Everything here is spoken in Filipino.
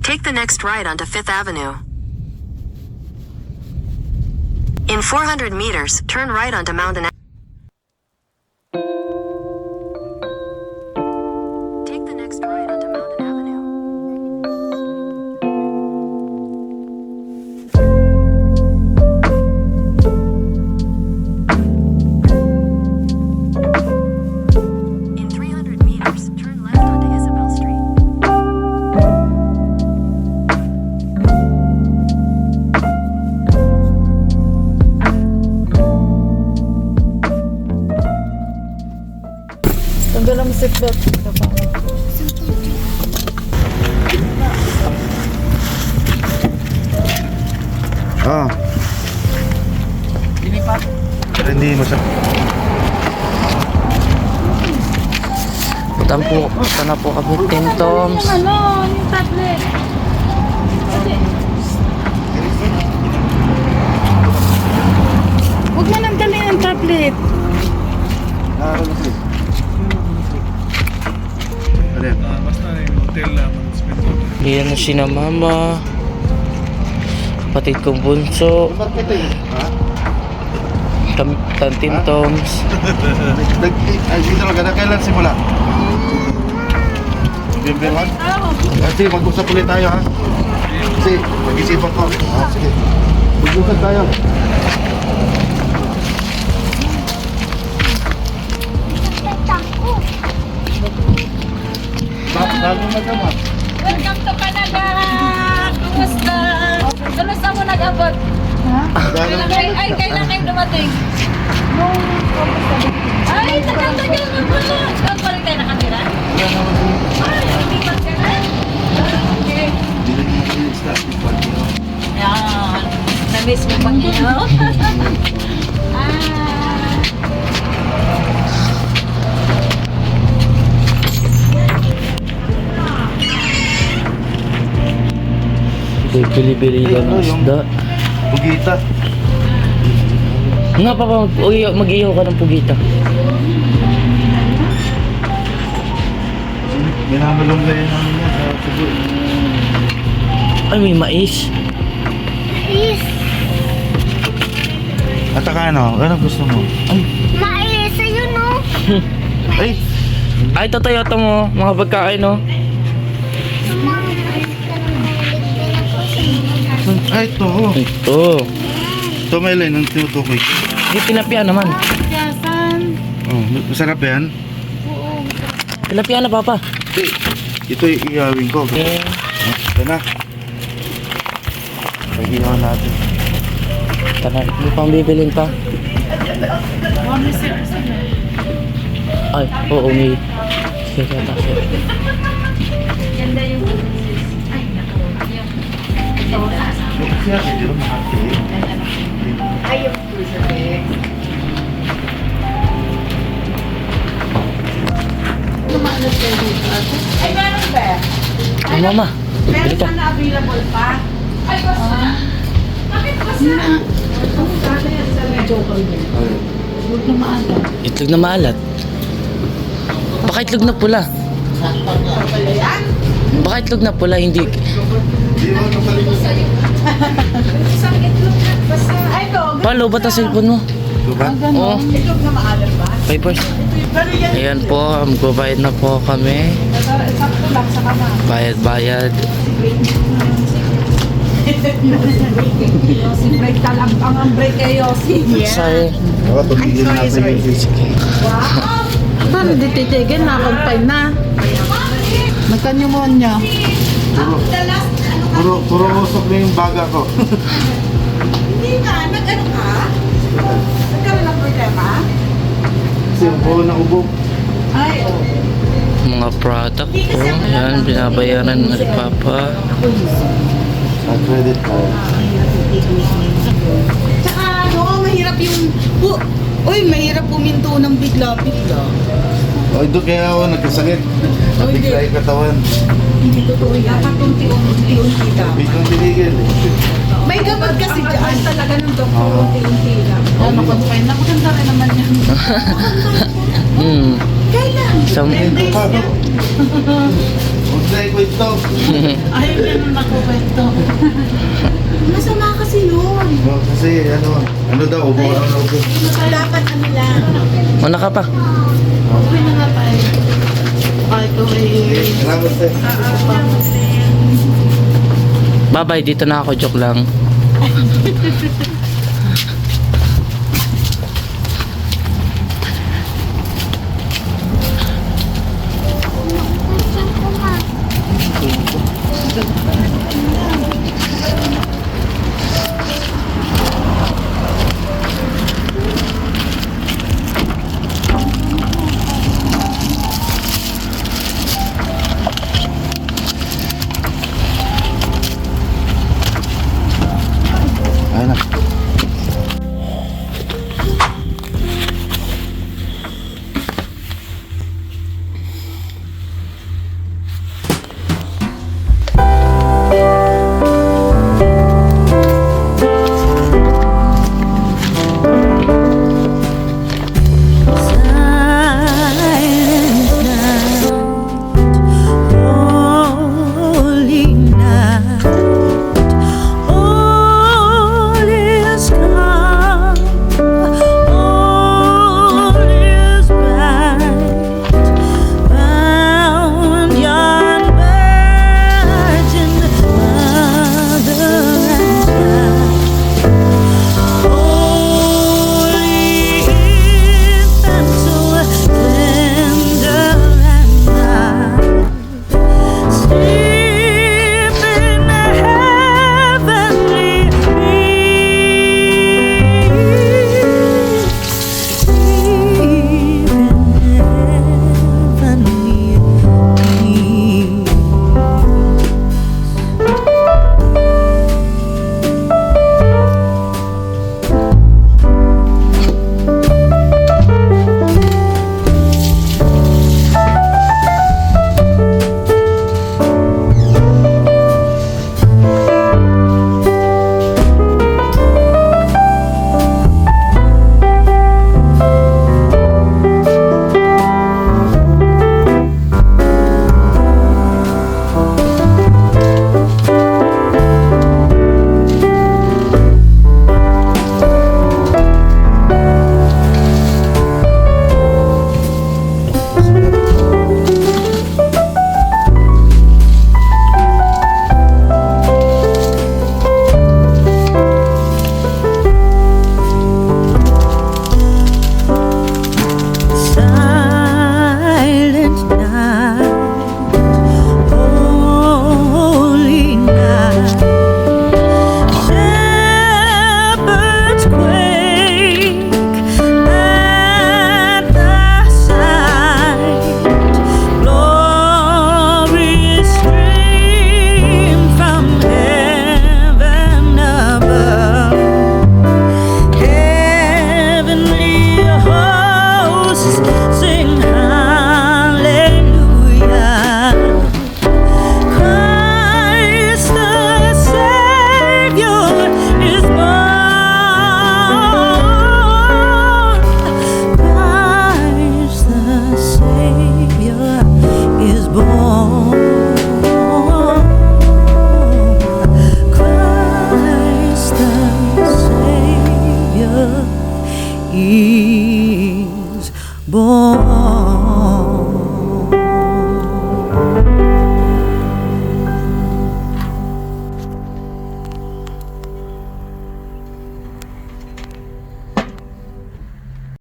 Take the next right onto 5th Avenue. In 400 meters, turn right onto Mountain Avenue. Take the next right onto Mountain Avenue. In 300 meters, turn left onto Isabel Street. Tanggal ang seatbelt. Ah. Hindi masarap. Punta na po kami, Tim Toms. Ano? Yung tablet. Huwag mo nang dali ang tablet. Ano yan? Basta yung hotel na mag-spend ko. Yan na si na mama. Kapatid kong bunso. Bakit eh? Ha? Tim Toms. Ay, dito lang. Kailan simula? November 1? Kasi mag-usap ulit tayo ha. Kasi mag-isipan ko. Sige. Mag-usap tayo. Bago na naman. Welcome to Canada! Kumusta? Kumusta mo nag-abot? Kailan kayo dumating? Ay, tagal-tagal na pala. Saan pa rin kayo nakatira? Ay, lumipat ka na? Okay. Yan. Na-miss mo pang Panginoon? Bili-bili lang ng isda. Pugita. Nga pa mag-iyaw ka ng pugita. Minamalong na yun namin yan sa Cebu. Ay, may mais. At saka ano? Ano gusto mo? Ay! Mais, ayun o. Ay! Ay, ito Toyota mo. Mga pagkain, no? Ay, ito. Oh. Ito. Ito may line ang tinutukoy. Hindi tilapia naman. Oh, masarap yan. Tilapia na, Papa. Ito iiawin ko. Okay. Ito na. Pag-iwan natin. Tara, hindi pang bibilin pa. Ay, oo, may... Sige, kasi. Ganda yung... Siya, hindi rin makakili. Ay, yung crucifix. Lumalas kayo dito. Ay, meron ba? Ay, mama. Bili Meron ka. pa na available pa? Ay, basta. Bakit basta? Ang sabi yan sa medyo ko rin. Huwag na maalat. Itlog na maalat. Baka itlog na pula. Baka itlog na pula, hindi... Hindi mo ito pala. Isang itlog na basta. Ay, ito. Palo, ba't ang cellphone mo? Ito ba? Oo. Itlog na maalat ba? Papers. Pero yan. Ayan po, magbabayad na po kami. Sakto lang sa kama. Bayad. Si break talampang ang break kayo. Sorry. Oo, tumigil natin yung Sige. Paano di titigil na? Confine na. Nagka-pneumonia. Puro usok na yung baga ko. Hindi na. Nag-ano ka? Nagkaroon ng problema? Kasi yung buo na ubo. Ay, oh. Mga product po. Ayan, binabayaran na ni Papa. Sa credit card. Tsaka ano, mahirap yung... Uy, mahirap puminto ng bigla-bigla. O, ito kaya ako nagkasakit. Nabigla yung katawan. Hindi totoo yan. Dapat unti-unti dapat. Biglang tinigil. May gamot kasi dyan. Talaga ng doktor, unti-unti lang. Oh, makonfine na. Maganda rin naman yan. Hmm. Kailan? Sa... Ito pa. Huwag na ikwento. Ayaw niya nung nakukwento. Masama kasi yun. Oh, kasi ano daw, ubo lang daw ko. Dapat ano lang. Una ka pa. Okay na nga tayo. Kahit ko ay... Salamat sir. Bye-bye, dito na ako. Joke lang. Ayun na. is born.